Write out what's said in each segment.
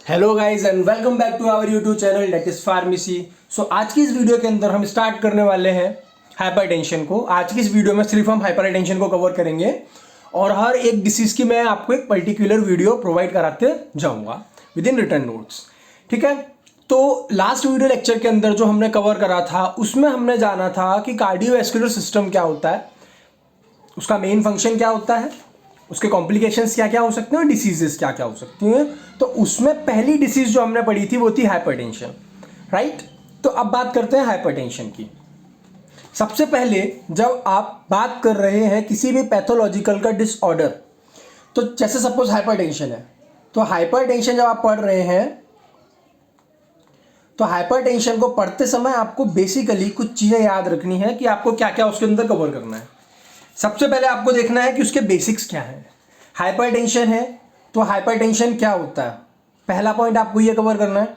Hello guys and welcome back to our YouTube channel that is pharmacy. So आज की इस video के अंदर हम स्टार्ट करने वाले हैं हाइपरटेंशन को। आज की इस वीडियो में सिर्फ हम हाइपरटेंशन को कवर करेंगे और हर एक डिसीज की मैं आपको एक पर्टिकुलर वीडियो प्रोवाइड कराते जाऊंगा विद इन रिटर्न नोट्स। ठीक है, तो लास्ट वीडियो लेक्चर के अंदर जो हमने कवर करा था उसमें हमने जाना था कि कार्डियोवैस्कुलर सिस्टम क्या होता है, उसका मेन फंक्शन क्या होता है, उसके कॉम्प्लिकेशंस क्या क्या हो सकते हैं और डिसीजेस क्या क्या हो सकती हैं। तो उसमें पहली डिसीज जो हमने पढ़ी थी वो थी हाइपरटेंशन, राइट। तो अब बात करते हैं हाइपरटेंशन की। सबसे पहले जब आप बात कर रहे हैं किसी भी पैथोलॉजिकल का डिसऑर्डर, तो जैसे सपोज हाइपरटेंशन है, तो हाइपरटेंशन जब आप पढ़ रहे हैं तो हाइपरटेंशन को पढ़ते समय आपको बेसिकली कुछ चीज़ें याद रखनी है कि आपको क्या क्या उसके अंदर कवर करना है। सबसे पहले आपको देखना है कि उसके बेसिक्स क्या हैं। हाइपरटेंशन है तो हाइपरटेंशन क्या होता है, पहला पॉइंट आपको ये कवर करना है।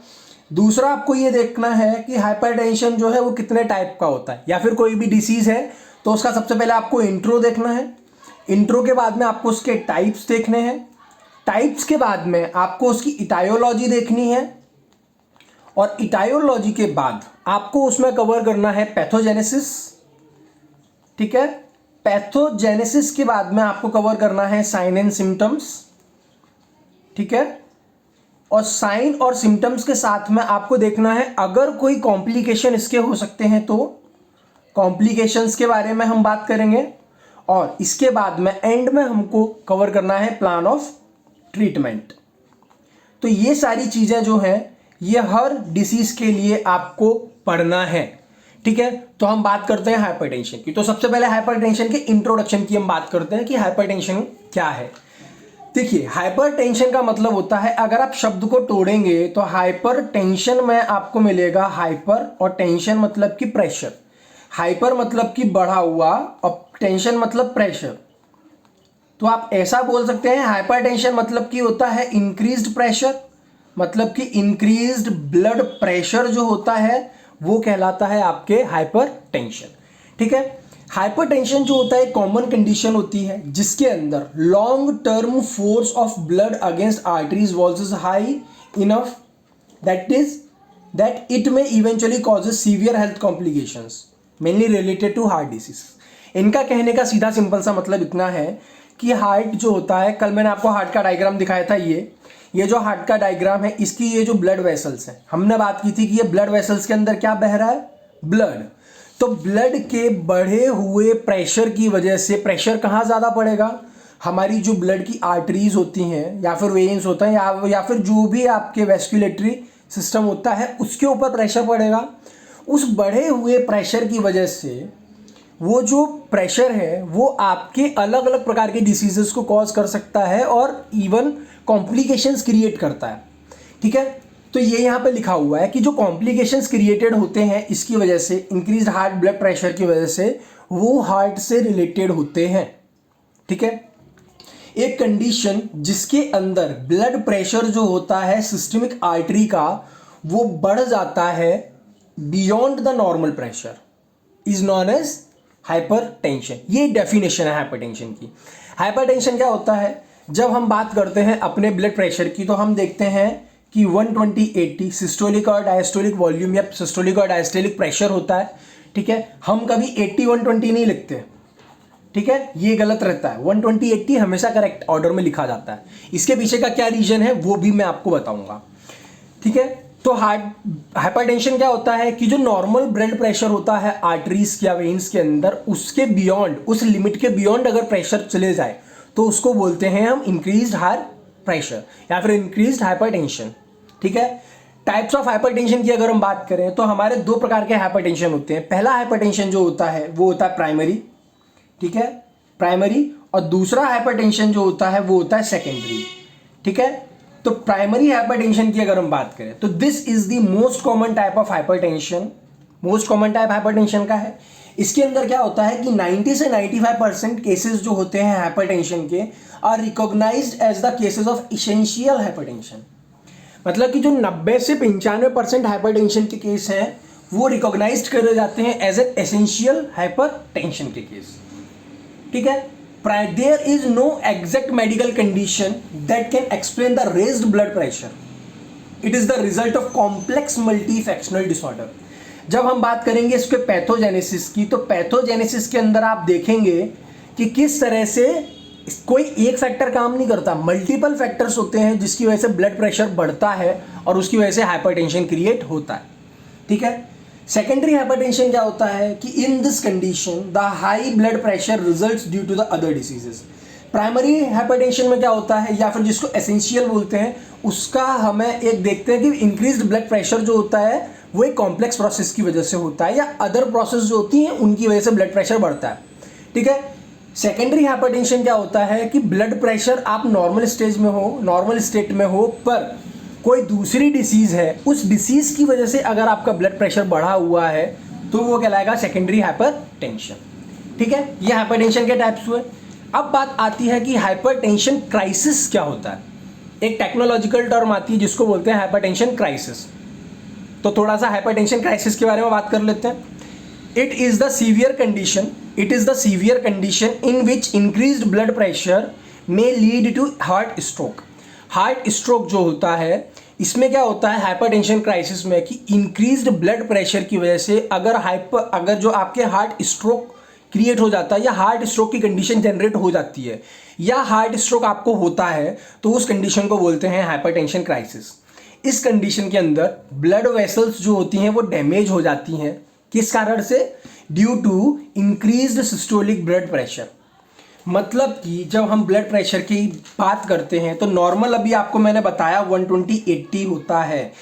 दूसरा आपको ये देखना है कि हाइपरटेंशन जो है वो कितने टाइप का होता है, या फिर कोई भी डिसीज़ है तो उसका सबसे पहले आपको इंट्रो देखना है। इंट्रो के बाद में आपको उसके टाइप्स देखने हैं। टाइप्स के बाद में आपको उसकी इटायोलॉजी देखनी है और इटायोलॉजी के बाद आपको उसमें कवर करना है पैथोजेनेसिस। ठीक है, पैथोजेनेसिस के बाद में आपको कवर करना है साइन एंड सिम्टम्स। ठीक है, और साइन और सिम्टम्स के साथ में आपको देखना है अगर कोई कॉम्प्लिकेशन इसके हो सकते हैं तो कॉम्प्लिकेशंस के बारे में हम बात करेंगे। और इसके बाद में एंड में हमको कवर करना है प्लान ऑफ ट्रीटमेंट। तो ये सारी चीज़ें जो हैं ये हर डिसीज के लिए आपको पढ़ना है। ठीक है, तो हम बात करते हैं हाइपरटेंशन की। तो सबसे पहले हाइपरटेंशन के इंट्रोडक्शन की हम बात करते हैं कि हाइपरटेंशन क्या है। देखिए, हाइपरटेंशन का मतलब होता है, अगर आप शब्द को तोड़ेंगे तो हाइपरटेंशन में आपको मिलेगा हाइपर, और टेंशन मतलब कि प्रेशर। हाइपर मतलब कि बढ़ा हुआ और टेंशन मतलब प्रेशर। तो आप ऐसा बोल सकते हैं हाइपरटेंशन मतलब कि होता है इंक्रीज्ड प्रेशर, मतलब कि इंक्रीज्ड ब्लड प्रेशर जो होता है वो कहलाता है आपके हाइपरटेंशन। ठीक है, हाइपरटेंशन जो होता है कॉमन कंडीशन होती है जिसके अंदर long term force of blood against arteries walls is high enough that it may eventually causes severe health complications mainly related to heart disease. इनका कहने का सीधा सिंपल सा मतलब इतना है कि हार्ट जो होता है, कल मैंने आपको हार्ट का डायग्राम दिखाया था, ये जो हार्ट का डायग्राम है इसकी ये जो ब्लड वेसल्स हैं, हमने बात की थी कि ये ब्लड वेसल्स के अंदर क्या बह रहा है, ब्लड। तो ब्लड के बढ़े हुए प्रेशर की वजह से, प्रेशर कहाँ ज़्यादा पड़ेगा, हमारी जो ब्लड की आर्टरीज होती हैं या फिर वेन्स होता है या फिर जो भी आपके वेस्कुलेटरी सिस्टम होता है उसके ऊपर प्रेशर पड़ेगा। उस बढ़े हुए प्रेशर की वजह से वो जो प्रेशर है वो आपके अलग अलग प्रकार के डिसीजेस को कॉज कर सकता है और इवन कॉम्प्लिकेशंस क्रिएट करता है। ठीक है, तो ये यहाँ पे लिखा हुआ है कि जो कॉम्प्लिकेशंस क्रिएटेड होते हैं इसकी वजह से, इंक्रीज्ड हार्ट ब्लड प्रेशर की वजह से, वो हार्ट से रिलेटेड होते हैं। ठीक है, एक कंडीशन जिसके अंदर ब्लड प्रेशर जो होता है सिस्टमिक आर्टरी का वो बढ़ जाता है beyond the normal pressure is known as hypertension. ये डेफिनेशन है हाइपरटेंशन की। हाइपरटेंशन क्या होता है, जब हम बात करते हैं अपने ब्लड प्रेशर की तो हम देखते हैं कि 120/80 सिस्टोलिक और डायस्टोलिक वॉल्यूम या सिस्टोलिक और डायस्टोलिक प्रेशर होता है। ठीक है, हम कभी 80-120 नहीं लिखते। ठीक है, ये गलत रहता है, 120/80 हमेशा करेक्ट ऑर्डर में लिखा जाता है। इसके पीछे का क्या रीजन है वो भी मैं आपको बताऊंगा। ठीक है, तो हाइपरटेंशन क्या होता है कि जो नॉर्मल ब्लड प्रेशर होता है आर्टरीज या वेन्स के अंदर, उसके बियॉन्ड, उस लिमिट के बियॉन्ड अगर प्रेशर चले जाए तो उसको बोलते हैं हम इंक्रीज्ड हार्ट प्रेशर या फिर इंक्रीज्ड हाइपरटेंशन। ठीक है, टाइप्स ऑफ हाइपरटेंशन की अगर हम बात करें तो हमारे दो प्रकार के हाइपरटेंशन होते हैं। पहला हाइपरटेंशन जो होता है वो होता है प्राइमरी। ठीक है, प्राइमरी। और दूसरा हाइपरटेंशन जो होता है वो होता है सेकेंडरी। ठीक है, तो प्राइमरी हाइपरटेंशन की अगर हम बात करें तो this is the most common type of hypertension. Most common type hypertension का है। इसके अंदर क्या होता है कि 90 से 95% केसेस जो होते हैं हाइपरटेंशन के are recognised as the cases of essential hypertension. मतलब कि जो 90 से 95% हाइपरटेंशन के केस हैं वो रिकॉग्नाइज्ड करे जाते हैं एज ए एसेंशियल हाइपरटेंशन के केस। ठीक है, there is no exact medical condition that can explain the raised blood pressure. It is the result of complex multifactorial disorder. जब हम बात करेंगे इसके पैथोजेनेसिस की, तो पैथोजेनेसिस के अंदर आप देखेंगे कि किस तरह से कोई एक फैक्टर काम नहीं करता, मल्टीपल फैक्टर्स होते हैं जिसकी वजह से ब्लड प्रेशर बढ़ता है और उसकी वजह से हाइपरटेंशन क्रिएट होता है। ठीक है, सेकेंडरी हाइपरटेंशन क्या होता है कि in this condition the high blood pressure results due to the other diseases. Primary hypertension में क्या होता है, या फिर जिसको एसेंशियल बोलते हैं, उसका हमें एक देखते हैं कि इंक्रीज्ड ब्लड प्रेशर जो होता है वो एक कॉम्प्लेक्स प्रोसेस की वजह से होता है, या अदर प्रोसेस जो होती हैं उनकी वजह से ब्लड प्रेशर बढ़ता है। ठीक है, सेकेंडरी हाइपरटेंशन क्या होता है कि ब्लड प्रेशर आप नॉर्मल स्टेज में हो, नॉर्मल स्टेट में हो, पर कोई दूसरी डिसीज़ है, उस डिसीज़ की वजह से अगर आपका ब्लड प्रेशर बढ़ा हुआ है तो वो कहलाएगा सेकेंडरी हाइपरटेंशन। ठीक है, ये हाइपरटेंशन के टाइप्स हुए। अब बात आती है कि हाइपरटेंशन क्राइसिस क्या होता है। एक टेक्नोलॉजिकल टर्म आती है जिसको बोलते हैं हाइपरटेंशन क्राइसिस। तो थोड़ा सा हाइपरटेंशन क्राइसिस के बारे में बात कर लेते हैं। It is the severe condition in which increased blood pressure may lead to heart stroke. Heart stroke जो होता है, इसमें क्या होता है हाइपरटेंशन क्राइसिस में कि इंक्रीज्ड ब्लड प्रेशर की वजह से अगर जो आपके हार्ट स्ट्रोक क्रिएट हो जाता है, या हार्ट स्ट्रोक की कंडीशन जनरेट हो जाती है, या हार्ट स्ट्रोक आपको होता है, तो उस कंडीशन को बोलते हैं हाइपरटेंशन क्राइसिस। इस कंडीशन के अंदर ब्लड वेसल्स जो होती हैं वो डैमेज हो जाती हैं। किस कारण से? Due to increased systolic blood pressure. मतलब कि जब हम ब्लड प्रेशर की बात करते हैं तो नॉर्मल अभी आपको मैंने बताया 120/80 होता है,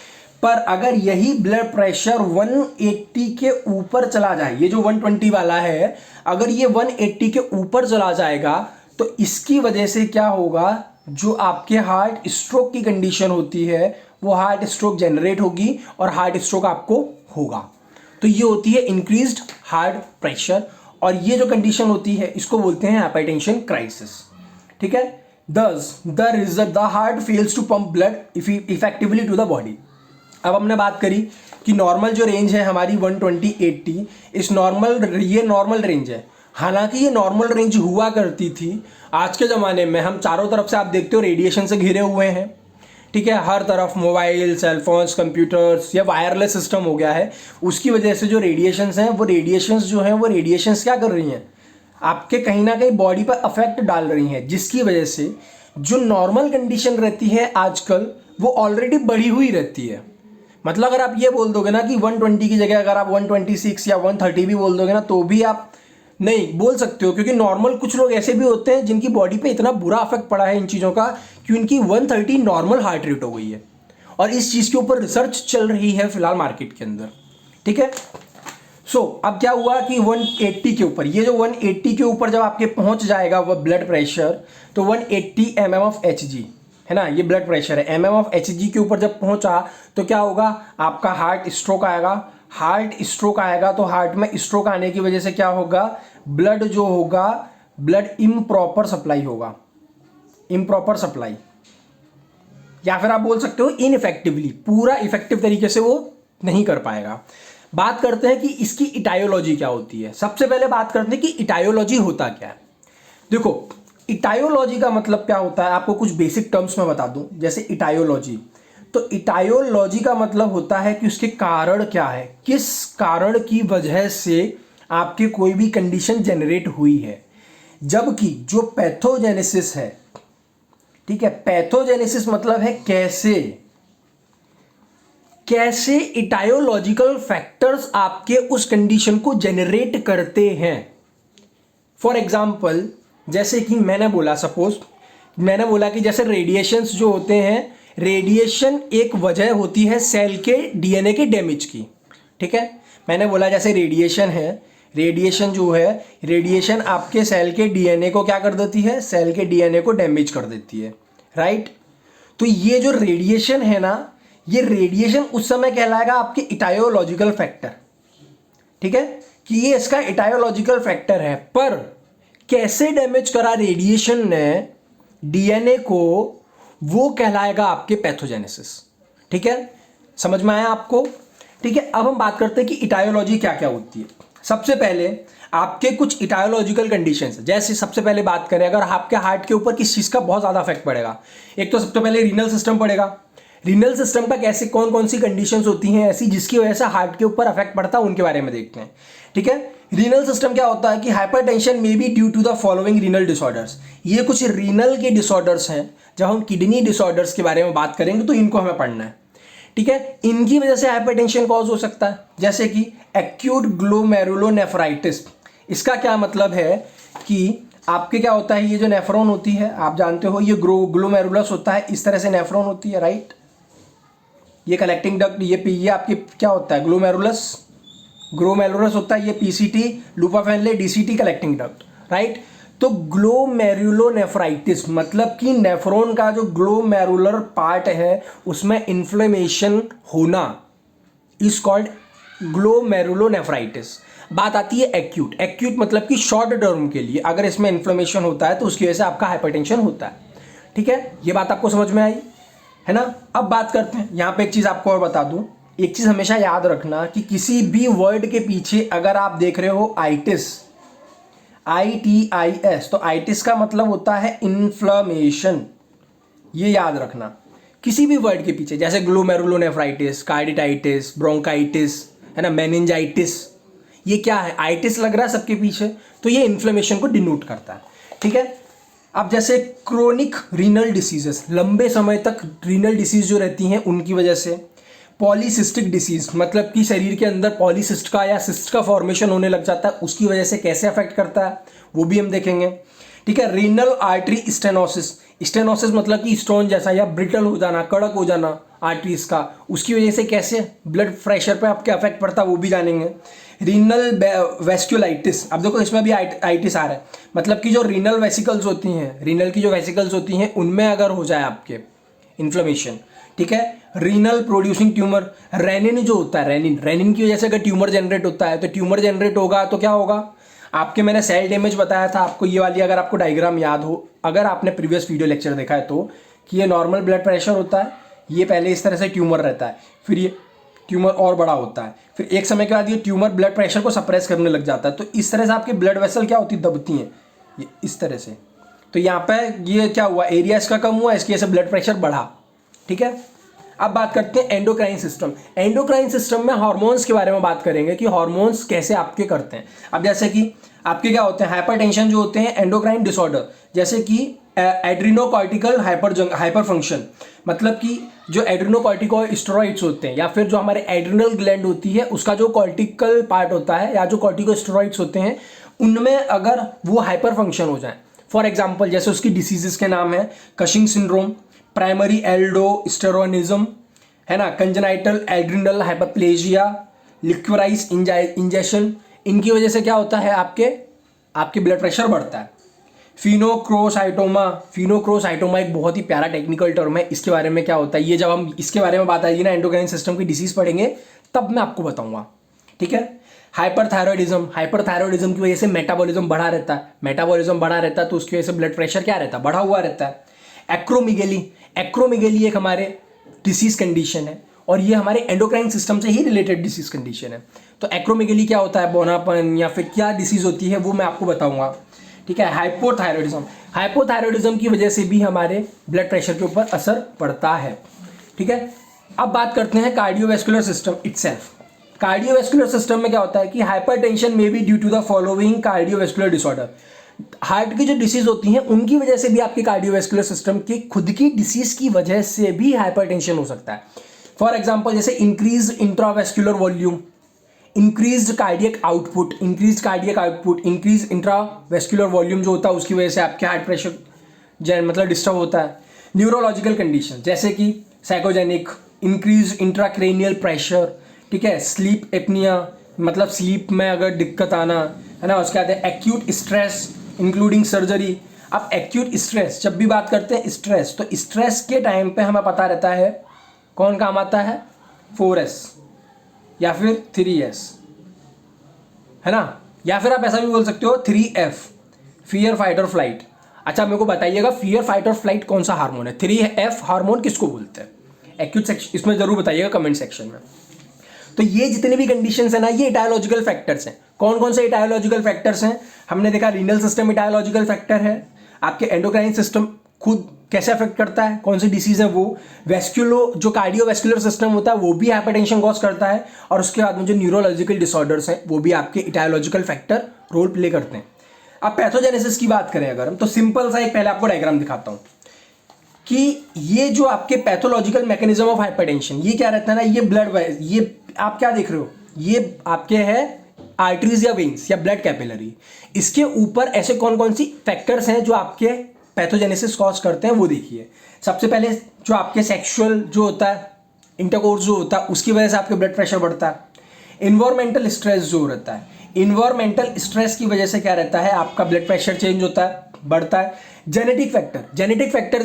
पर अगर यही ब्लड प्रेशर 180 के ऊपर चला जाए, ये जो 120 वाला है, अगर ये 180 के ऊपर चला जाएगा तो इसकी वजह से क्या होगा, जो आपके हार्ट स्ट्रोक की कंडीशन होती है वो हार्ट स्ट्रोक जनरेट होगी और हार्ट स्ट्रोक आपको होगा। तो ये होती है इंक्रीज्ड हार्ट प्रेशर, और ये जो कंडीशन होती है इसको बोलते हैं हाइपरटेंशन क्राइसिस। ठीक है, thus the heart fails to pump blood effectively to the body. अब हमने बात करी कि नॉर्मल जो रेंज है हमारी 120/80, ये नॉर्मल रेंज है। हालांकि ये नॉर्मल रेंज हुआ करती थी, आज के ज़माने में हम चारों तरफ से आप देखते हो रेडिएशन से घिरे हुए हैं। ठीक है, हर तरफ मोबाइल, सेलफोन्स, कंप्यूटर्स या वायरलेस सिस्टम हो गया है। उसकी वजह से जो रेडिएशंस हैं वो रेडिएशंस क्या कर रही हैं, आपके कहीं ना कहीं बॉडी पर अफेक्ट डाल रही हैं, जिसकी वजह से जो नॉर्मल कंडीशन रहती है आजकल वो ऑलरेडी बढ़ी हुई रहती है। मतलब अगर आप ये बोल दोगे ना कि 120 की जगह अगर आप 126 या 130 भी बोल दोगे ना, तो भी आप नहीं बोल सकते हो, क्योंकि नॉर्मल कुछ लोग ऐसे भी होते हैं जिनकी बॉडी पे इतना बुरा अफेक्ट पड़ा है इन चीज़ों का कि उनकी 130 नॉर्मल हार्ट रेट हो गई है, और इस चीज़ के ऊपर रिसर्च चल रही है फिलहाल मार्केट के अंदर। ठीक है, अब क्या हुआ कि 180 के ऊपर, ये जो 180 के ऊपर जब आपके पहुंच जाएगा वह ब्लड प्रेशर, तो 180 mm/Hg है ना, ये ब्लड प्रेशर है। mm/Hg के ऊपर जब पहुंचा तो क्या होगा, आपका हार्ट स्ट्रोक आएगा। तो हार्ट में स्ट्रोक आने की वजह से क्या होगा, ब्लड जो होगा, ब्लड इम्प्रॉपर सप्लाई, या फिर आप बोल सकते हो इनइफेक्टिवली, पूरा इफेक्टिव तरीके से वो नहीं कर पाएगा। बात करते हैं कि इसकी इटायोलॉजी क्या होती है। सबसे पहले बात करते हैं कि इटायोलॉजी होता क्या है। देखो, इटायोलॉजी का मतलब क्या होता है, आपको कुछ बेसिक टर्म्स में बता दूं। जैसे इटायोलॉजी, तो इटायोलॉजी का मतलब होता है कि उसके कारण क्या है, किस कारण की वजह से आपके कोई भी कंडीशन जनरेट हुई है। जबकि जो पैथोजेनेसिस है, ठीक है, पैथोजेनेसिस मतलब है कैसे इटायोलॉजिकल फैक्टर्स आपके उस कंडीशन को जनरेट करते हैं। फॉर एग्जाम्पल, जैसे कि मैंने बोला कि जैसे रेडिएशंस जो होते हैं, रेडिएशन एक वजह होती है सेल के डीएनए के डैमेज की। ठीक है, मैंने बोला जैसे रेडिएशन आपके सेल के डीएनए को क्या कर देती है, सेल के डीएनए को डैमेज कर देती है, राइट। तो ये जो रेडिएशन है ना, ये रेडिएशन उस समय कहलाएगा आपके इटायोलॉजिकल फैक्टर। ठीक है, कि ये इसका इटायोलॉजिकल फैक्टर है। पर कैसे डैमेज करा रेडिएशन ने डीएनए को, वो कहलाएगा आपके पैथोजेनेसिस। ठीक है, समझ में आया आपको। ठीक है, अब हम बात करते हैं कि इटायोलॉजी क्या क्या होती है। सबसे पहले आपके कुछ इटायोलॉजिकल कंडीशंस, जैसे सबसे पहले बात करें, अगर आपके हार्ट के ऊपर किस चीज़ का बहुत ज़्यादा इफेक्ट पड़ेगा, एक तो सबसे पहले रीनल सिस्टम पड़ेगा। रीनल सिस्टम का कैसे कौन कौन सी कंडीशंस होती हैं ऐसी जिसकी वजह से हार्ट के ऊपर अफेक्ट पड़ता है, उनके बारे में देखते हैं। ठीक है, रीनल सिस्टम क्या होता है कि hypertension may be due to the following renal disorders. ये कुछ रीनल के डिसऑर्डर्स हैं। जब हम किडनी डिसऑर्डर्स के बारे में बात करेंगे तो इनको हमें पढ़ना है। ठीक है, इनकी वजह से हाइपरटेंशन कॉज हो सकता है, जैसे कि एक्यूट ग्लोमेरुलोनेफ्राइटिस। इसका क्या मतलब है कि आपके क्या होता है, ये जो नेफ्रॉन होती है आप जानते हो, ये ग्लोमेरुलस होता है, इस तरह से नेफ्रॉन होती है, राइट। ये कलेक्टिंग डक्ट, ये आपके क्या होता है, ग्लोमेरुलस होता है, ये PCT loop of Henle DCT collecting duct, right. तो ग्लोमेरुलोनेफ्राइटिस मतलब कि नेफ्रॉन का जो ग्लोमेरुलर पार्ट है उसमें इन्फ्लेमेशन होना इज कॉल्ड ग्लोमेरुलोनेफ्राइटिस। बात आती है एक्यूट। एक्यूट मतलब कि शॉर्ट टर्म के लिए अगर इसमें इन्फ्लेमेशन होता है तो उसकी वजह से आपका हाइपरटेंशन होता है। ठीक है, ये बात आपको समझ में आई है ना। अब बात करते हैं, यहाँ पे एक चीज़ आपको और बता दूं, एक चीज़ हमेशा याद रखना कि किसी भी वर्ड के पीछे अगर आप देख रहे हो आइटिस, ITIS, तो आइटिस का मतलब होता है इन्फ्लेमेशन। ये याद रखना किसी भी वर्ड के पीछे, जैसे ग्लोमेरुलोनेफ्राइटिस, कार्डिटाइटिस, ब्रोंकाइटिस, है ना, मेनिंजाइटिस, ये क्या है, आइटिस लग रहा है सबके पीछे, तो ये इन्फ्लेमेशन को डिनोट करता है। ठीक है, अब जैसे क्रोनिक रीनल डिसीजेस, लंबे समय तक रीनल डिसीज जो रहती हैं उनकी वजह से। पॉलीसिस्टिक डिसीज मतलब कि शरीर के अंदर पॉलीसिस्ट का या सिस्ट का फॉर्मेशन होने लग जाता है, उसकी वजह से कैसे अफेक्ट करता है वो भी हम देखेंगे। ठीक है, रीनल आर्टरी स्टेनोसिस, स्टेनोसिस मतलब कि स्टोन जैसा या ब्रिटल हो जाना, कड़क हो जाना आर्टरीज का, उसकी वजह से कैसे ब्लड प्रेशर पे आपके अफेक्ट पड़ता है वो भी जानेंगे। रीनल वेस्क्यूलाइटिस, अब देखो इसमें भी आइटिस आ रहा है, मतलब कि जो रीनल वेसिकल्स होती हैं, रीनल की जो वेसिकल्स होती हैं उनमें अगर हो जाए आपके इन्फ्लेमेशन। ठीक है, रीनल प्रोड्यूसिंग ट्यूमर, रेनिन जो होता है, रेनिन की वजह से अगर ट्यूमर जनरेट होता है तो ट्यूमर जनरेट होगा तो क्या होगा आपके, मैंने सेल डैमेज बताया था आपको, ये वाली अगर आपको डायग्राम याद हो, अगर आपने प्रीवियस वीडियो लेक्चर देखा है तो, कि ये नॉर्मल ब्लड प्रेशर होता है, ये पहले इस तरह से ट्यूमर रहता है, फिर ये ट्यूमर और बड़ा होता है, फिर एक समय के बाद ये ट्यूमर ब्लड प्रेशर को सप्रेस करने लग जाता है, तो इस तरह से आपके ब्लड वेसल क्या होती है, दबती हैं ये इस तरह से। तो यहाँ पे ये क्या हुआ, एरिया इसका कम हुआ, इसकी वजह से ब्लड प्रेशर बढ़ा। ठीक है, अब बात करते हैं एंडोक्राइन सिस्टम। एंडोक्राइन सिस्टम में हार्मोन्स के बारे में बात करेंगे कि हार्मोन्स कैसे आपके करते हैं। अब जैसे कि आपके क्या होते हैं, हाइपरटेंशन जो होते हैं, एंडोक्राइन डिसऑर्डर, जैसे कि एड्रीनोकॉर्टिकल हाइपर फंक्शन, मतलब कि जो एड्रीनोकॉर्टिकोस्टेरॉइड्स होते हैं या फिर जो हमारे एड्रिनल ग्लैंड होती है उसका जो कॉर्टिकल पार्ट होता है या जो कॉर्टिकोस्टेरॉइड्स होते हैं उनमें अगर वो हाइपर फंक्शन हो जाए, फॉर एग्जांपल जैसे उसकी डिसीजेस के नाम है कशिंग सिंड्रोम, प्राइमरी एल्डोस्टेरोनिज्म, है ना, congenital adrenal hyperplasia, liquorice injection, इनकी वजह से क्या होता है आपके ब्लड प्रेशर बढ़ता है। फिनोक्रोसाइटोमा एक बहुत ही प्यारा टेक्निकल टर्म है, इसके बारे में क्या होता है, ये जब हम इसके बारे में बात आएगी ना, एंडोक्राइन सिस्टम की डिसीज पढ़ेंगे तब मैं आपको बताऊंगा। ठीक है, हाइपरथायरॉयडिज्म की वजह से मेटाबॉलिज्म बढ़ा रहता है, तो उसकी वजह से ब्लड प्रेशर क्या रहता है, बढ़ा हुआ रहता है। एक्रोमेगेली एक हमारे डिसीज कंडीशन है और ये हमारे एंडोक्राइन सिस्टम से ही रिलेटेड डिसीज कंडीशन है। तो एक्रोमेगेली क्या होता है, बोनापन या फिर क्या डिसीज होती है वो मैं आपको बताऊंगा। ठीक है, हाइपोथायरॉयडिज्म की वजह से भी हमारे ब्लड प्रेशर के ऊपर असर पड़ता है। ठीक है, अब बात करते हैं cardiovascular system itself. Cardiovascular system में क्या होता है कि hypertension may be due to the following cardiovascular disorder. Heart की जो डिसीज होती हैं उनकी वजह से भी आपके कार्डियोवैस्कुलर सिस्टम की खुद की डिसीज की वजह से भी हाइपरटेंशन हो सकता है। फॉर एग्जांपल जैसे increase intravascular volume, increase cardiac output, increase intravascular volume जो होता है उसकी वजह से आपके हार्ट प्रेशर मतलब डिस्टर्ब होता है। न्यूरोलॉजिकल कंडीशन जैसे कि साइकोजेनिक, इंक्रीज इंट्राक्रेनियल प्रेशर, ठीक है, स्लीप एपनिया मतलब स्लीप में अगर दिक्कत आना, है ना, उसके बाद एक्यूट स्ट्रेस इंक्लूडिंग सर्जरी। अब एक्यूट स्ट्रेस जब भी बात करते हैं स्ट्रेस, तो स्ट्रेस के टाइम पे हमें पता रहता है कौन काम आता है, 4S या फिर 3S, है ना, या फिर आप ऐसा भी बोल सकते हो 3F, फियर फाइट और फ्लाइट। अच्छा मेरे को बताइएगा फियर फाइट और फ्लाइट कौन सा हार्मोन है, 3F हार्मोन किसको बोलते हैं, एक्यूट सेक्शन इसमें जरूर बताइएगा कमेंट सेक्शन में। तो ये जितने भी कंडीशंस है ना, ये इटायोलॉजिकल फैक्टर्स हैं। कौन कौन से इटायोलॉजिकल फैक्टर्स हैं, हमने देखा रीनल सिस्टम इटायोलॉजिकल फैक्टर है, आपके एंडोक्राइन सिस्टम खुद कैसे अफेक्ट करता है, कौन सी डिसीज है वो, वेस्क्यूलो जो कार्डियोवेस्कुलर सिस्टम होता है वो भी हाइपरटेंशन कॉज करता है, और उसके बाद में जो न्यूरोलॉजिकल डिसऑर्डर्स हैं वो भी आपके इटायोलॉजिकल फैक्टर रोल प्ले करते हैं। अब पैथोजेनेसिस की बात करें अगर हम, तो सिंपल सा एक पहले आपको डायग्राम दिखाता हूं कि ये जो आपके पैथोलॉजिकल मैकेनिज्म ऑफ हाइपरटेंशन, ये क्या रहता है ना, ये ब्लड, ये आप क्या देख रहे हो, ये आपके है आर्टरीज या वेन्स या ब्लड कैपिलरी, इसके ऊपर ऐसे कौन कौन सी फैक्टर्स हैं जो आपके पैथोजेनेसिस कॉज करते हैं वो देखिए। सबसे पहले जो आपके सेक्सुअल जो होता है, इंटरकोर्स जो होता है, उसकी वजह से आपके ब्लड प्रेशर बढ़ता है। इन्वायरमेंटल स्ट्रेस जो रहता है, इन्वायरमेंटल स्ट्रेस की वजह से क्या रहता है, आपका ब्लड प्रेशर चेंज होता है, बढ़ता है। जेनेटिक फैक्टर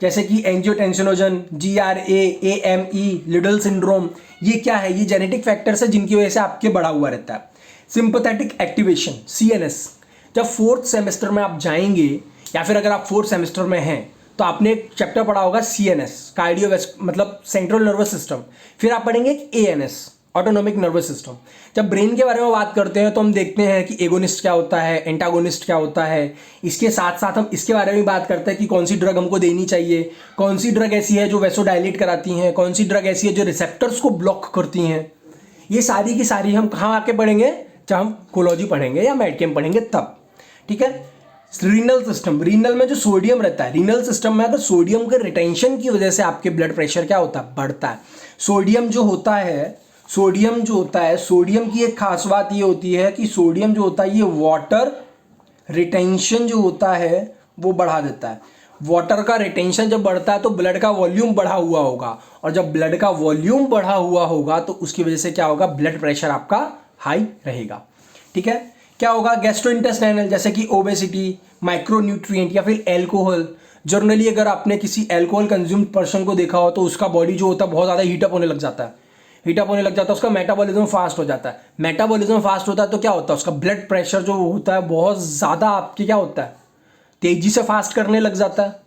जैसे कि angiotensinogen, GRA, AME, Liddle syndrome, ये क्या है, ये जेनेटिक फैक्टर्स है जिनकी वजह से आपके बढ़ा हुआ रहता है। सिंपैथेटिक एक्टिवेशन, CNS, जब 4th सेमेस्टर में आप जाएंगे या फिर अगर आप 4th सेमेस्टर में हैं तो आपने एक चैप्टर पढ़ा होगा CNS, मतलब सेंट्रल नर्वस सिस्टम, फिर आप पढ़ेंगे ANS, ऑटोनोमिक नर्वस सिस्टम। जब ब्रेन के बारे में बात करते हैं तो हम देखते हैं कि एगोनिस्ट क्या होता है, एंटागोनिस्ट क्या होता है, इसके साथ साथ हम इसके बारे में बात करते हैं कि कौन सी ड्रग हमको देनी चाहिए, कौन सी ड्रग ऐसी है जो वैसोडायलेट कराती हैं, कौन सी ड्रग ऐसी है जो रिसेप्टर्स को ब्लॉक करती हैं। ये सारी की सारी हम कहाँ आके पढ़ेंगे, जब हम कोलॉजी पढ़ेंगे या मेडकेम पढ़ेंगे तब, ठीक है। रीनल सिस्टम, रीनल में जो सोडियम रहता है, रीनल सिस्टम में अगर सोडियम के रिटेंशन की वजह से आपके ब्लड प्रेशर क्या होता है, बढ़ता है। सोडियम जो होता है, सोडियम की एक खास बात ये होती है कि सोडियम जो होता है ये वाटर रिटेंशन जो होता है वो बढ़ा देता है। वाटर का रिटेंशन जब बढ़ता है तो ब्लड का वॉल्यूम बढ़ा हुआ होगा, और जब ब्लड का वॉल्यूम बढ़ा हुआ होगा तो उसकी वजह से क्या होगा, ब्लड प्रेशर आपका हाई रहेगा, ठीक है। क्या होगा, गैस्ट्रोइंटेस्टाइनल, जैसे कि ओबेसिटी, माइक्रोन्यूट्रिएंट या फिर एल्कोहल। जनरली अगर आपने किसी एल्कोहल कंज्यूम पर्सन को देखा हो तो उसका बॉडी जो होता है बहुत ज़्यादा हीटअप होने लग जाता है, उसका मेटाबॉलिज्म फास्ट हो जाता है। मेटाबॉलिज्म फास्ट होता है तो क्या होता है, उसका ब्लड प्रेशर जो होता है बहुत ज़्यादा आपके क्या होता है, तेजी से फास्ट करने लग जाता है।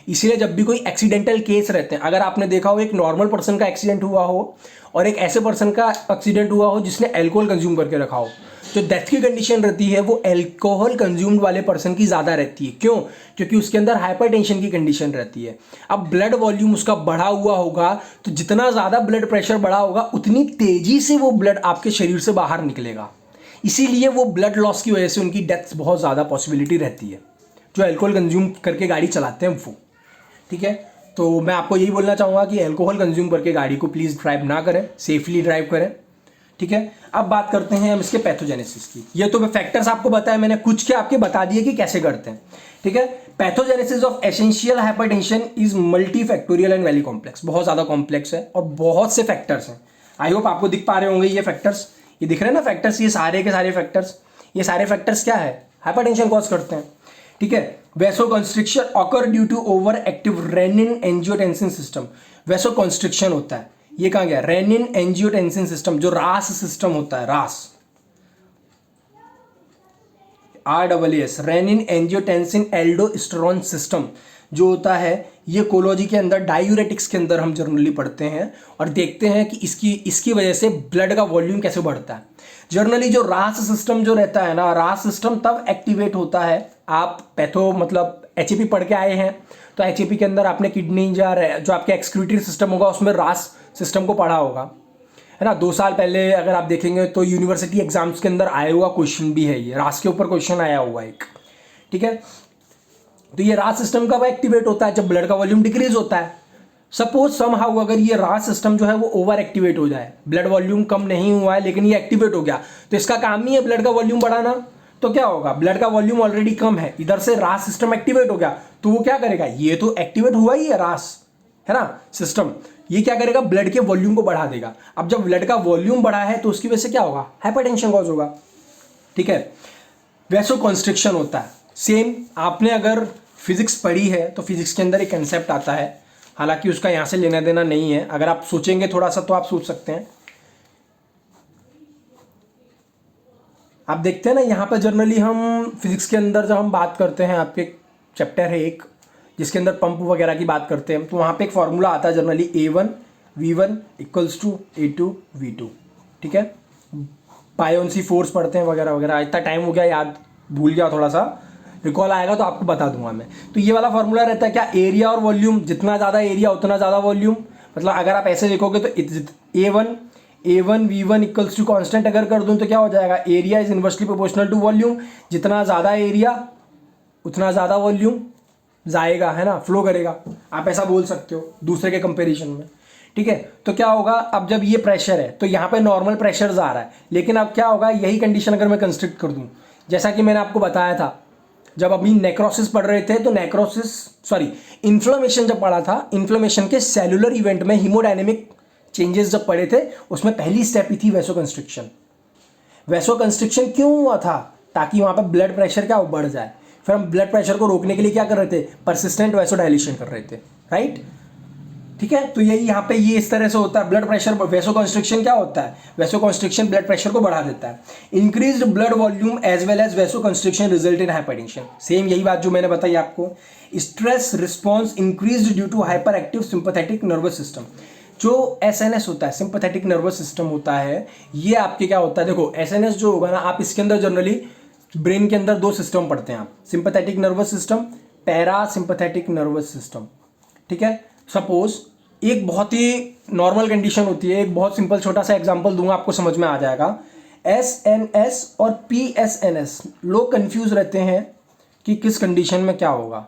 इसलिए जब भी कोई एक्सीडेंटल केस रहते हैं, अगर आपने देखा हो एक नॉर्मल पर्सन का एक्सीडेंट हुआ हो और एक ऐसे पर्सन का एक्सीडेंट हुआ हो जिसने अल्कोहल कंज्यूम करके रखा हो, जो डेथ की कंडीशन रहती है वो अल्कोहल कंज्यूम्ड वाले पर्सन की ज़्यादा रहती है। क्यों? क्योंकि उसके अंदर हाइपरटेंशन की कंडीशन रहती है। अब ब्लड वॉल्यूम उसका बढ़ा हुआ होगा तो जितना ज़्यादा ब्लड प्रेशर बढ़ा होगा उतनी तेज़ी से वो ब्लड आपके शरीर से बाहर निकलेगा, इसीलिए वो ब्लड लॉस की वजह से उनकी डेथ बहुत ज़्यादा पॉसिबिलिटी रहती है, जो अल्कोहल कंज्यूम करके गाड़ी चलाते हैं वो, ठीक है। तो मैं आपको यही बोलना चाहूँगा कि अल्कोहल कंज्यूम करके गाड़ी को प्लीज़ ड्राइव ना करें, सेफली ड्राइव करें, ठीक है। अब बात करते हैं हम इसके पैथोजेनेसिस की। ये तो फैक्टर्स आपको बताया मैंने, कुछ के आपके बता दिए कि कैसे करते हैं, ठीक है। Pathogenesis of essential hypertension is multifactorial and very complex, बहुत ज़्यादा कॉम्प्लेक्स है और बहुत से फैक्टर्स हैं। आई होप आपको दिख पा रहे होंगे ये फैक्टर्स, ये दिख रहे हैं ना फैक्टर्स, ये सारे के सारे फैक्टर्स, ये सारे फैक्टर्स क्या है, हाइपरटेंशन कॉज करते हैं, ठीक है। Vasoconstriction occur due to over active renin angiotensin system, vasoconstriction होता है, ये कहाँ गया, रेनिन एंजियोटेंसिन सिस्टम, जो रास सिस्टम होता है, रास, RAAS, renin angiotensin aldosterone system जो होता है, ये कोलॉजी के अंदर डायूरेटिक्स के अंदर हम जनरली पढ़ते हैं और देखते हैं कि इसकी वजह से ब्लड का वॉल्यूम कैसे बढ़ता है। जनरली जो रास सिस्टम जो रहता है ना, रास सिस्टम तब एक्टिवेट होता है, आप HAP पढ़ के आए हैं तो HAP के अंदर आपने किडनी जो आपके एक्सक्रीटरी सिस्टम होगा उसमें रास सिस्टम को पढ़ा होगा, है ना। 2 साल पहले अगर आप देखेंगे तो यूनिवर्सिटी एग्जाम्स के अंदर आया हुआ क्वेश्चन भी है, ये रास के ऊपर क्वेश्चन आया हुआ एक, ठीक है। तो ये रास सिस्टम कब एक्टिवेट होता है, जब ब्लड का वॉल्यूम डिक्रीज होता है। सपोज समहाउ अगर ये रास सिस्टम जो है वो ओवर एक्टिवेट हो जाए, ब्लड वॉल्यूम कम नहीं हुआ है लेकिन ये एक्टिवेट हो गया, तो इसका काम ही है ब्लड का वॉल्यूम बढ़ाना। तो क्या होगा, ब्लड का वॉल्यूम ऑलरेडी कम है, इधर से रास सिस्टम एक्टिवेट हो गया तो वो क्या करेगा, ये तो एक्टिवेट हुआ ही है रास, है ना सिस्टम, ये क्या करेगा, ब्लड के वॉल्यूम को बढ़ा देगा। अब जब ब्लड का वॉल्यूम बढ़ा है तो उसकी वजह से क्या होगा, हाइपरटेंशन कॉज होगा, ठीक है। वैसोकंस्ट्रिक्शन होता है, सेम आपने अगर फिजिक्स पढ़ी है तो फिजिक्स के अंदर एक कंसेप्ट आता है, हालांकि उसका यहाँ से लेना देना नहीं है, अगर आप सोचेंगे थोड़ा सा तो आप सोच सकते हैं। आप देखते हैं ना यहाँ पर जनरली हम फिजिक्स के अंदर जब हम बात करते हैं, आपके चैप्टर है एक जिसके अंदर पंप वगैरह की बात करते हैं, तो वहाँ पे एक फॉर्मूला आता है जनरली A1V1 = A2V2, ठीक है। बायोन्सी फोर्स पढ़ते हैं वगैरह वगैरह, इतना टाइम हो गया याद भूल गया थोड़ा सा, रिकॉल आएगा तो आपको बता दूंगा मैं। तो ये वाला फॉर्मूला रहता है क्या, एरिया और वॉल्यूम, जितना ज़्यादा एरिया उतना ज़्यादा वॉल्यूम। मतलब अगर आप ऐसे देखोगे तो A1 V1 equals to constant अगर कर दूं तो क्या हो जाएगा, area is inversely proportional to volume, जितना ज़्यादा एरिया उतना ज़्यादा वॉल्यूम जाएगा, है ना, फ्लो करेगा। आप ऐसा बोल सकते हो दूसरे के कंपेरिजन में, ठीक है। तो क्या होगा, अब जब ये प्रेशर है तो यहाँ पे नॉर्मल प्रेशर आ रहा है, लेकिन अब क्या होगा, यही कंडीशन अगर मैं कंस्ट्रक्ट कर दूं, जैसा कि मैंने आपको बताया था जब अभी नेक्रोसिस पढ़ रहे थे, तो इन्फ्लेमेशन जब पढ़ा था, इन्फ्लेमेशन के सेलुलर इवेंट में हीमोडायनेमिक चेंजेस जब पढ़े थे, उसमें पहली स्टेप ही थी वैसोकंस्ट्रिक्शन। वैसोकंस्ट्रिक्शन क्यों हुआ था, ताकि वहाँ पर ब्लड प्रेशर क्या बढ़ जाए। फिर हम ब्लड प्रेशर को रोकने के लिए क्या कर रहे थे, परसिस्टेंट वैसोडाइलेशन कर रहे थे, राइट, ठीक है। तो यही यहाँ पे ये इस तरह से होता है, ब्लड प्रेशर, वैसोकंस्ट्रिक्शन क्या होता है, वैसोकंस्ट्रिक्शन ब्लड प्रेशर को बढ़ा देता है। Increased blood volume as well as vasoconstriction result in hypertension, same यही बात जो मैंने बताई आपको। Stress response increased due to hyper active sympathetic nervous system. जो एसएनएस होता है, सिंपैथेटिक नर्वस सिस्टम होता है, ये आपके क्या होता है, देखो एसएनएस जो होगा ना, आप इसके अंदर जनरली ब्रेन के अंदर दो सिस्टम पढ़ते हैं आप, sympathetic nervous system, para sympathetic nervous system, ठीक है। सपोज एक बहुत ही नॉर्मल कंडीशन होती है, एक बहुत सिंपल छोटा सा एग्जांपल दूंगा, आपको समझ में आ जाएगा। एसएनएस और पीएसएनएस, लोग कंफ्यूज रहते हैं कि किस कंडीशन में क्या होगा।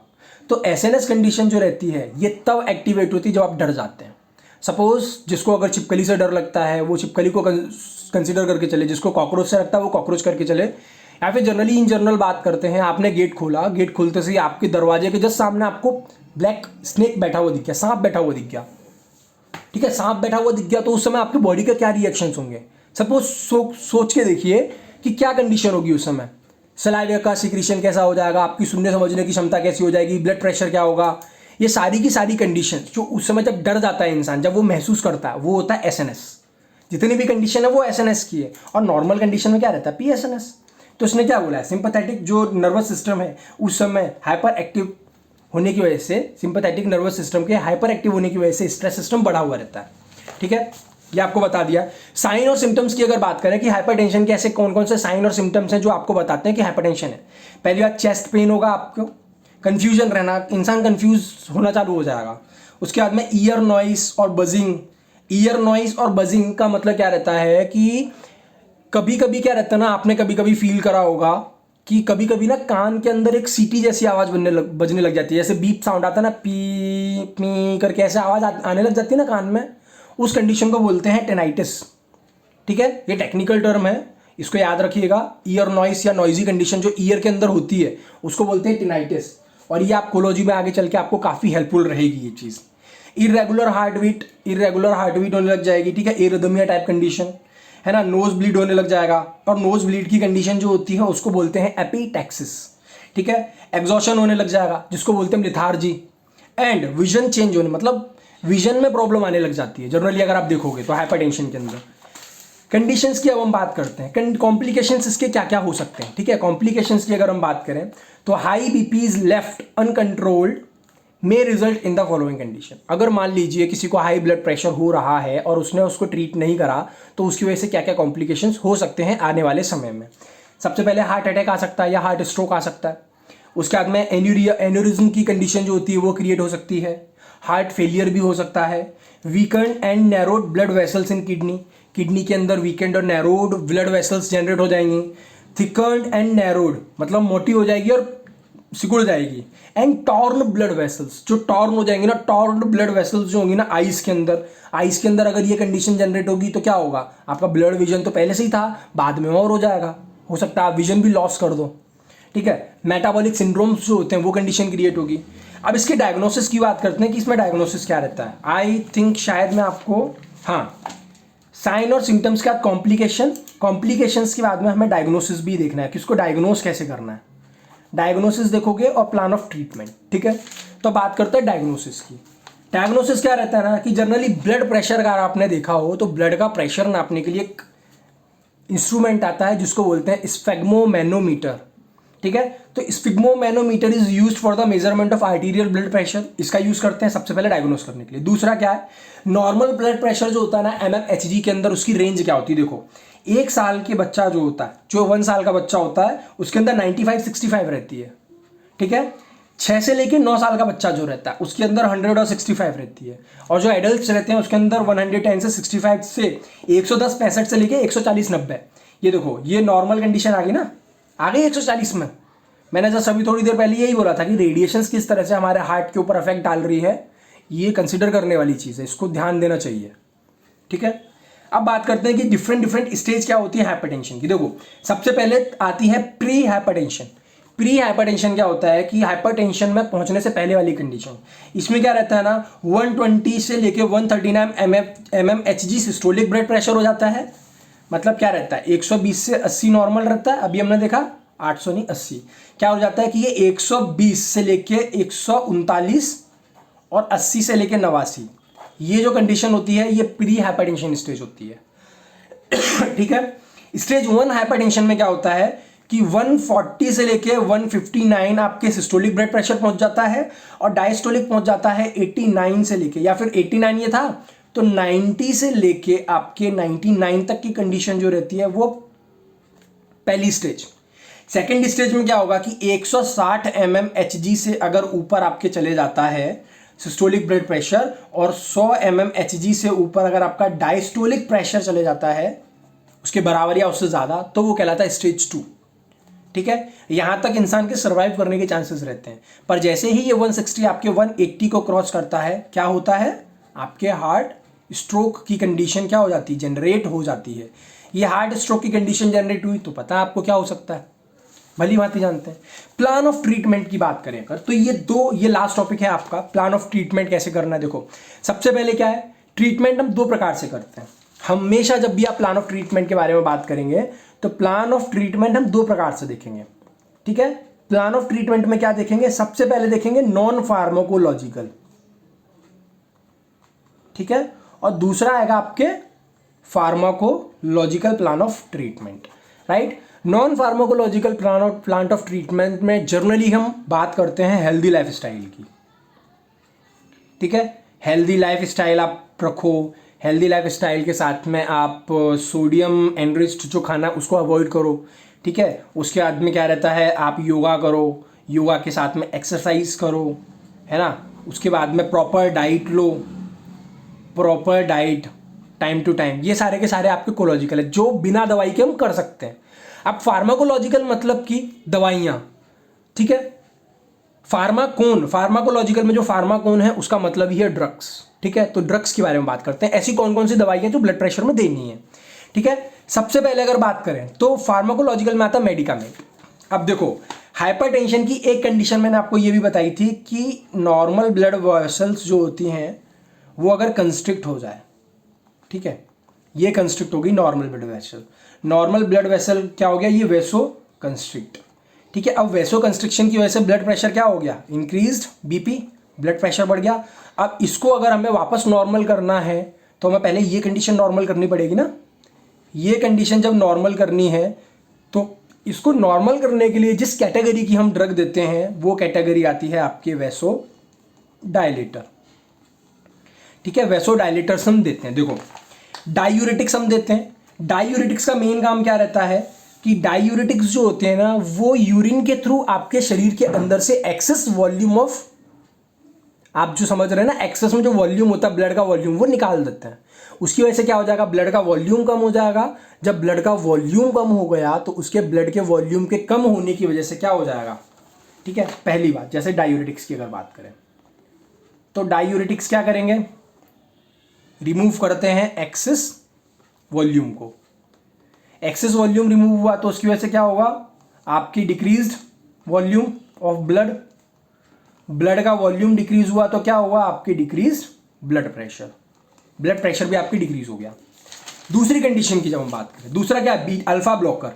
तो एसएनएस कंडीशन जो रहती है ये तब एक्टिवेट होती है जब आप डर जाते हैं। सपोज जिसको अगर छिपकली से डर लगता है वो छिपकली को कंसिडर करके चले, जिसको कॉकरोच से लगता है वो कॉकरोच करके चले। या फिर जनरली इन जनरल बात करते हैं, आपने गेट खोला, गेट खोलते से आपके दरवाजे के जस्ट सामने आपको ब्लैक स्नेक बैठा हुआ दिख गया, सांप बैठा हुआ दिख गया, ठीक है, सांप बैठा हुआ दिख गया, तो उस समय आपके बॉडी का क्या रिएक्शंस होंगे। सपोज सोच के देखिए कि क्या कंडीशन होगी उस समय, सलाइवा का सिक्रीशन कैसा हो जाएगा, आपकी सुनने समझने की क्षमता कैसी हो जाएगी, ब्लड प्रेशर क्या होगा। ये सारी की सारी कंडीशन जो उस समय जब डर जाता है इंसान, जब वो महसूस करता है, वो होता है एसएनएस। जितनी भी कंडीशन है वो एसएनएस की है, और नॉर्मल कंडीशन में क्या रहता है, पीएसएनएस। तो उसने क्या बोला है, सिंपैथेटिक जो नर्वस सिस्टम है उस समय हाइपर एक्टिव होने की वजह से, सिंपैथेटिक नर्वस सिस्टम के हाइपर एक्टिव होने की वजह से स्ट्रेस सिस्टम बढ़ा हुआ रहता है, ठीक है। ये आपको बता दिया। साइन और सिम्टम्स की अगर बात करें कि हाइपरटेंशन के ऐसे कौन कौन से साइन और सिम्टम्स हैं जो आपको बताते हैं कि हाइपरटेंशन है। पहली बात, चेस्ट पेन होगा आपको, कंफ्यूजन रहना, इंसान कंफ्यूज होना चालू हो जाएगा। उसके बाद में ईयर नॉइस और बजिंग। ईयर नॉइस और बजिंग का मतलब क्या रहता है कि कभी कभी क्या रहता है ना, आपने कभी कभी फील करा होगा कि कभी कभी ना कान के अंदर एक सीटी जैसी आवाज़ बजने लग जाती है, जैसे बीप साउंड आता है ना, पी पी करके ऐसे आवाज़ आने लग जाती है ना कान में, उस कंडीशन को बोलते हैं टेनाइटिस, ठीक है। ये टेक्निकल टर्म है, इसको याद रखिएगा। ईयर नॉइस या नॉइजी कंडीशन जो ईयर के अंदर होती है उसको बोलते हैं टेनाइटिस, और ये आप कोलॉजी में आगे चल के आपको काफ़ी हेल्पफुल रहेगी ये चीज़। इरेगुलर हार्ट बीट होने लग जाएगी, ठीक है, एरिथमिया टाइप कंडीशन है ना, नोज ब्लीड होने लग जाएगा, और नोज ब्लीड की कंडीशन जो होती है उसको बोलते हैं एपिटैक्सिस, ठीक है। एग्जॉशन होने लग जाएगा जिसको बोलते हैं लिथार्जी, एंड विजन चेंज होने, मतलब विजन में प्रॉब्लम आने लग जाती है जनरली अगर आप देखोगे तो हाइपरटेंशन के अंदर। कंडीशंस की अब हम बात करते हैं, कॉम्प्लिकेशंस इसके क्या क्या हो सकते हैं, ठीक है। कॉम्प्लिकेशंस की अगर हम बात करें तो high BP is left uncontrolled may result in the following condition. अगर मान लीजिए किसी को हाई ब्लड प्रेशर हो रहा है और उसने उसको ट्रीट नहीं करा, तो उसकी वजह से क्या क्या कॉम्प्लिकेशंस हो सकते हैं आने वाले समय में। सबसे पहले हार्ट अटैक आ सकता है या हार्ट स्ट्रोक आ सकता है। उसके बाद में एन्यूरिज्म की कंडीशन जो होती है वो क्रिएट हो सकती है। हार्ट फेलियर भी हो सकता है। Weekend and narrowed blood vessels in kidney के अंदर वीकेंड और नैरोड ब्लड वेसल्स जनरेट हो जाएंगी। थिकन्ड एंड नैरोड मतलब मोटी हो जाएगी और सिकुड़ जाएगी। एंड टॉर्न ब्लड वेसल्स, जो टॉर्न हो जाएंगे ना, टॉर्न ब्लड वेसल्स जो होंगी ना आइस के अंदर अगर ये कंडीशन जनरेट होगी तो क्या होगा, आपका ब्लड विजन तो पहले से ही था, बाद में और हो जाएगा, हो सकता है आप विजन भी लॉस कर दो, ठीक है। मेटाबॉलिक सिंड्रोम्स जो होते हैं वो कंडीशन क्रिएट होगी। अब इसके डायग्नोसिस की बात करते हैं कि इसमें डायग्नोसिस क्या रहता है। आई थिंक शायद मैं आपको, हाँ, साइन और सिम्टम्स के बाद कॉम्प्लिकेशंस के बाद में हमें डायग्नोसिस भी देखना है कि उसको डायग्नोस कैसे करना है। डायग्नोसिस देखोगे और प्लान ऑफ ट्रीटमेंट, ठीक है। तो बात करते हैं डायग्नोसिस की। डायग्नोसिस क्या रहता है ना कि जनरली ब्लड प्रेशर अगर आपने देखा हो तो ब्लड का प्रेशर नापने के लिए एक इंस्ट्रूमेंट आता है जिसको बोलते हैं स्फेग्मोमैनोमीटर, ठीक है। तो sphygmomanometer is used for the measurement of arterial blood pressure. इसका यूज करते हैं सबसे पहले डायग्नोस करने के लिए। दूसरा क्या है, नॉर्मल ब्लड प्रेशर जो होता है ना mmHg के अंदर उसकी रेंज क्या होती है। देखो 1 साल के बच्चा जो होता है, जो 1 साल का बच्चा होता है उसके अंदर 95-65 रहती है, ठीक है। 6 से लेके 9 साल का बच्चा जो रहता है उसके अंदर 100 और 65 रहती है, और जो एडल्ट रहते हैं उसके अंदर 110 से 65 से 110 65 से लेके 140 90। ये देखो ये नॉर्मल कंडीशन आ गई ना, आ गई 140 में। मैंने जस्ट अभी थोड़ी देर पहले यही बोला था कि रेडिएशंस किस तरह से हमारे हार्ट के ऊपर अफेक्ट डाल रही है, ये कंसिडर करने वाली चीज़ है, इसको ध्यान देना चाहिए। ठीक है, अब बात करते हैं कि डिफरेंट स्टेज क्या होती है हाइपरटेंशन की। देखो सबसे पहले आती है प्री हाइपरटेंशन। प्री हाइपरटेंशन क्या होता है कि हाइपरटेंशन में पहुंचने से पहले वाली कंडीशन। इसमें क्या रहता है ना, 120 से लेके 139 mmHg सिस्टोलिक ब्लड प्रेशर हो जाता है। मतलब क्या रहता है, 120 से 80 नॉर्मल रहता है, अभी हमने देखा 800 नहीं 80। क्या हो जाता है कि ये 120 से लेके 139 और 80 से लेके 89, ये जो कंडीशन होती है ये प्री हाइपरटेंशन स्टेज होती है। ठीक है, स्टेज 1 हाइपरटेंशन में क्या होता है कि 140 से लेके 159 आपके सिस्टोलिक ब्लड प्रेशर पहुंच जाता है, और डायस्टोलिक पहुंच जाता है 89 से लेके, या फिर 89 ये था तो 90 से लेके आपके 99 तक की कंडीशन जो रहती है वो पहली स्टेज। सेकेंड स्टेज में क्या होगा कि 160 mmHg से अगर ऊपर आपके चले जाता है सिस्टोलिक ब्लड प्रेशर, और 100 mmHg से ऊपर अगर आपका डायस्टोलिक प्रेशर चले जाता है उसके बराबर या उससे ज़्यादा, तो वो कहलाता है स्टेज 2। ठीक है, यहां तक इंसान के सर्वाइव करने के चांसेस रहते हैं। पर जैसे ही ये 160 आपके 180 को क्रॉस करता है, क्या होता है, आपके हार्ट स्ट्रोक की कंडीशन क्या हो जाती है, जनरेट हो जाती है। ये हार्ट स्ट्रोक की कंडीशन जनरेट हुई तो पता है आपको क्या हो सकता है, भली भांति जानते हैं। प्लान ऑफ ट्रीटमेंट की बात करें अगर, तो ये लास्ट टॉपिक है आपका, प्लान ऑफ ट्रीटमेंट कैसे करना है। देखो सबसे पहले क्या है, ट्रीटमेंट हम 2 प्रकार से करते हैं। हमेशा जब भी आप प्लान ऑफ ट्रीटमेंट के बारे में बात करेंगे तो प्लान ऑफ ट्रीटमेंट हम 2 प्रकार से देखेंगे। ठीक है, प्लान ऑफ ट्रीटमेंट में क्या देखेंगे, सबसे पहले देखेंगे नॉन फार्माकोलॉजिकल। ठीक है, और दूसरा आएगा आपके pharmacological plan of treatment. Right, non pharmacological plan of treatment में जनरली हम बात करते हैं हेल्दी लाइफ स्टाइल की। ठीक है, हेल्दी लाइफ स्टाइल आप रखो, हेल्दी लाइफ स्टाइल के साथ में आप सोडियम एनरिच्ड जो खाना उसको अवॉइड करो। ठीक है, उसके बाद में क्या रहता है, आप योगा करो, योगा के साथ में एक्सरसाइज करो, है ना। उसके बाद में प्रॉपर डाइट लो, proper diet time to time, ये सारे के सारे आपके कोलॉजिकल है जो बिना दवाई के हम कर सकते हैं। अब फार्माकोलॉजिकल मतलब कि दवाइयाँ। ठीक है, फार्माकोलॉजिकल में जो फार्माकोन है उसका मतलब ही है ड्रग्स। ठीक है, तो ड्रग्स के बारे में बात करते हैं, ऐसी कौन कौन सी दवाइयाँ जो ब्लड प्रेशर में देनी है। ठीक है, सबसे पहले अगर बात करें तो फार्माकोलॉजिकल में आता है मेडिकामेंट। अब देखो हाइपरटेंशन की एक कंडीशन मैंने आपको ये भी बताई थी कि नॉर्मल ब्लड वेसल्स जो होती हैं वो अगर कंस्ट्रिक्ट हो जाए, ठीक है, ये कंस्ट्रिक्ट होगी normal blood vessel. Normal blood vessel क्या हो गया, ये वेसो कंस्ट्रिक्ट। ठीक है, अब वेसो कंस्ट्रिक्शन की वजह से ब्लड प्रेशर क्या हो गया, इंक्रीज्ड बीपी, ब्लड प्रेशर बढ़ गया। अब इसको अगर हमें वापस नॉर्मल करना है तो हमें पहले ये कंडीशन नॉर्मल करनी पड़ेगी ना। ये कंडीशन जब नॉर्मल करनी है तो इसको नॉर्मल करने के लिए जिस कैटेगरी की हम ड्रग देते हैं वो कैटेगरी आती है आपके वेसो डायलेटर। ठीक है, वेसो डायलेटर्स हम देते हैं। देखो डायूरेटिक्स हम देते हैं। डायूरेटिक्स का मेन काम क्या रहता है कि डायूरेटिक्स जो होते हैं ना वो यूरिन के थ्रू आपके शरीर के अंदर से एक्सेस वॉल्यूम ऑफ, आप जो समझ रहे हैं ना, एक्सेस में जो वॉल्यूम होता है ब्लड का वॉल्यूम, वो निकाल देते हैं। उसकी वजह से क्या हो जाएगा, ब्लड का वॉल्यूम कम हो जाएगा। जब ब्लड का वॉल्यूम कम हो गया तो उसके ब्लड के वॉल्यूम के कम होने की वजह से क्या हो जाएगा, ठीक है, पहली बात जैसे डायूरेटिक्स की अगर बात करें तो डायूरेटिक्स क्या करेंगे, रिमूव करते हैं एक्सेस वॉल्यूम को। एक्सेस वॉल्यूम रिमूव हुआ तो उसकी वजह से क्या होगा, आपकी decreased volume of blood, blood का वॉल्यूम डिक्रीज हुआ तो क्या होगा, आपकी decrease blood pressure, blood pressure भी आपकी डिक्रीज हो गया। दूसरी कंडीशन की जब हम बात करें, दूसरा क्या है, अल्फा ब्लॉकर।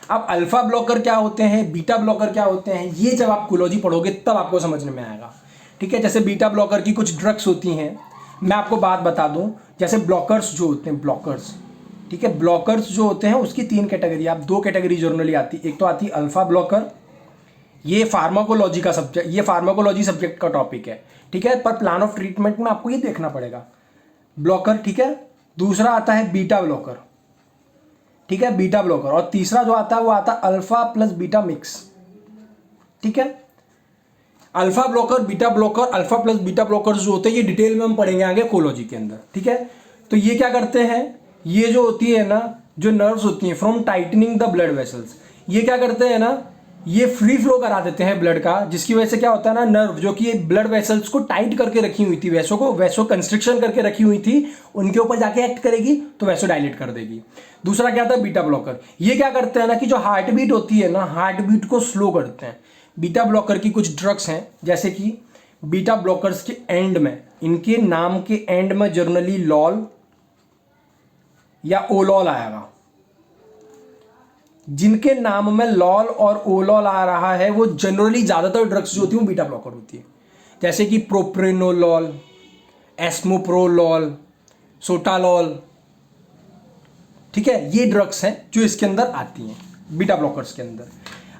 अब अल्फा ब्लॉकर क्या होते हैं, बीटा ब्लॉकर क्या होते हैं, ये जब आप कोलॉजी पढ़ोगे तब आपको समझने में आएगा। ठीक है, जैसे बीटा ब्लॉकर की कुछ ड्रग्स होती हैं, मैं आपको बात बता दूं, जैसे ब्लॉकर्स जो होते हैं, ब्लॉकर्स, ठीक है, ब्लॉकर्स जो होते हैं उसकी 3 कैटेगरी, आप 2 कैटेगरी जर्नली आती, एक तो आती अल्फा ब्लॉकर, ये फार्माकोलॉजी का सब्जेक्ट, ये फार्माकोलॉजी सब्जेक्ट का टॉपिक है। ठीक है, पर प्लान ऑफ ट्रीटमेंट में आपको ये देखना पड़ेगा ब्लॉकर। ठीक है, दूसरा आता है बीटा ब्लॉकर, ठीक है, बीटा ब्लॉकर, और तीसरा जो आता है वो आता है अल्फा प्लस बीटा मिक्स। ठीक है, alpha blocker, beta blocker, alpha plus beta blocker जो होते हैं ये डिटेल में हम पढ़ेंगे आगे कोलॉजी के अंदर, ठीक है। तो ये क्या करते हैं, ये जो होती है ना, जो नर्व्स होती हैं from tightening the blood vessels, ये क्या करते हैं ना, ये फ्री फ्लो करा देते हैं ब्लड का, जिसकी वजह से क्या होता है ना, नर्व जो कि ब्लड वेसल्स को टाइट करके रखी हुई थी, वैसो कंस्ट्रिक्शन करके रखी हुई थी, उनके ऊपर जाके एक्ट करेगी तो वैसो डायलेट कर देगी। दूसरा क्या था, बीटा ब्लॉकर, ये क्या करते हैं ना कि जो हार्ट बीट होती है ना, हार्ट बीट को स्लो करते हैं। बीटा ब्लॉकर की कुछ ड्रग्स हैं, जैसे कि बीटा ब्लॉकर्स के एंड में, इनके नाम के एंड में जनरली लॉल या ओलॉल आएगा। जिनके नाम में लॉल और ओलॉल आ रहा है वो जनरली ज्यादातर ड्रग्स जो होती है वो बीटा ब्लॉकर होती है, जैसे कि प्रोप्रेनोलॉल, एस्मोप्रोलॉल, सोटालॉल, ठीक है। ये ड्रग्स हैं जो इसके अंदर आती हैं बीटा ब्लॉकर्स के अंदर।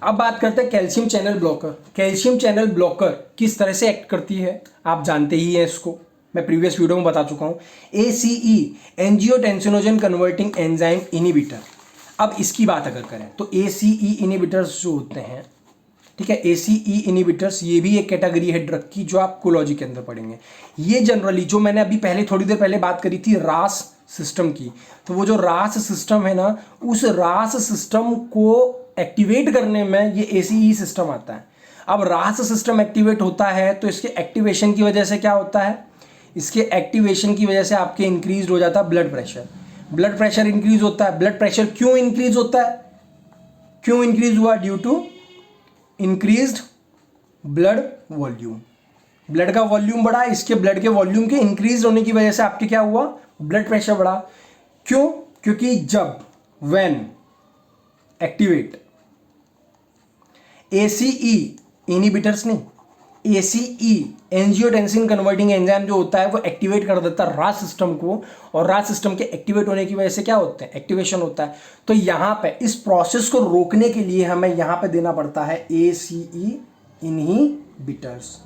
अब बात करते हैं calcium channel blocker. Calcium channel blocker किस तरह से एक्ट करती है आप जानते ही हैं, इसको मैं प्रीवियस वीडियो में बता चुका हूं। ACE, angiotensinogen converting enzyme inhibitor. अब इसकी बात अगर करें तो ACE इनिबिटर्स जो होते हैं, ठीक है, ACE इनिबिटर्स ये भी एक कैटेगरी है ड्रग की जो आप कोलॉजी के अंदर पढ़ेंगे। ये जनरली जो मैंने अभी पहले थोड़ी देर पहले बात करी थी रास सिस्टम की, तो वो जो रास सिस्टम है ना, उस रास सिस्टम को एक्टिवेट करने में ये ACE सिस्टम आता है। अब रास सिस्टम एक्टिवेट होता है तो इसके एक्टिवेशन की वजह से क्या होता है, इसके एक्टिवेशन की वजह से आपके इंक्रीज हो जाता है blood pressure. Blood pressure increase होता है। ब्लड प्रेशर क्यों इंक्रीज होता है, क्यों इंक्रीज हुआ, due to increased blood volume. Blood का वॉल्यूम बढ़ा, इसके ब्लड के वॉल्यूम के इंक्रीज होने की वजह से आपके क्या हुआ, ब्लड प्रेशर बढ़ा। क्यों, क्योंकि जब व्हेन एक्टिवेट ACE इनिबिटर्स नहीं, ACE एंजियोटेंसिन कन्वर्टिंग एंजाइम जो होता है वो एक्टिवेट कर देता है रास सिस्टम को, और रास सिस्टम के एक्टिवेट होने की वजह से क्या होता है, एक्टिवेशन होता है। तो यहाँ पे इस प्रोसेस को रोकने के लिए हमें यहाँ पे देना पड़ता है ACE इनहिबिटर्स।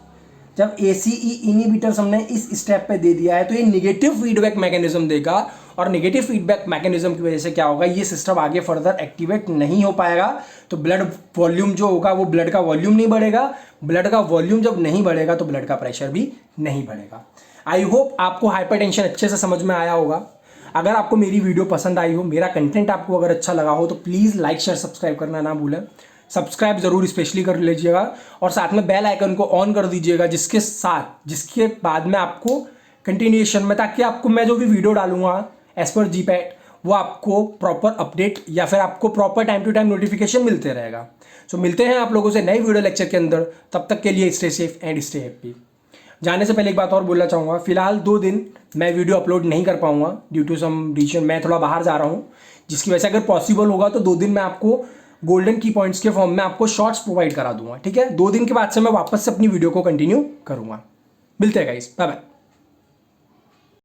जब ACE इनहिबिटर्स हमने इस स्टेप पे दे दिया है तो ये निगेटिव फीडबैक मैकेनिज्म देगा, और नेगेटिव फीडबैक मैकेनिज्म की वजह से क्या होगा, ये सिस्टम आगे फर्दर एक्टिवेट नहीं हो पाएगा। तो ब्लड वॉल्यूम जो होगा वो ब्लड का वॉल्यूम नहीं बढ़ेगा। ब्लड का वॉल्यूम जब नहीं बढ़ेगा तो ब्लड का प्रेशर भी नहीं बढ़ेगा। आई होप आपको हाइपरटेंशन अच्छे से समझ में आया होगा। अगर आपको मेरी वीडियो पसंद आई हो, मेरा कंटेंट आपको अगर अच्छा लगा हो तो प्लीज़ लाइक शेयर सब्सक्राइब करना ना भूलें। सब्सक्राइब जरूर स्पेशली कर लीजिएगा और साथ में बेल आइकन को ऑन कर दीजिएगा, जिसके बाद में आपको कंटिन्यूएशन में, ताकि आपको मैं जो भी वीडियो डालूंगा एज पर GPAT वो आपको प्रॉपर अपडेट या फिर आपको proper time to time notification मिलते रहेगा। सो मिलते हैं आप लोगों से नई वीडियो लेक्चर के अंदर। तब तक के लिए stay safe and stay happy. जाने से पहले एक बात और बोलना चाहूँगा, फिलहाल 2 दिन मैं वीडियो अपलोड नहीं कर पाऊँगा ड्यू टू सम रीजन। मैं थोड़ा बाहर जा रहा हूँ, जिसकी वजह से अगर पॉसिबल होगा तो 2 दिन मैं आपको गोल्डन की पॉइंट्स के फॉर्म में आपको शॉर्ट्स प्रोवाइड करा दूंगा, ठीक है। 2 दिन के बाद से मैं वापस से अपनी वीडियो को कंटिन्यू करूँगा। मिलते हैं गाइस, बाय बाय।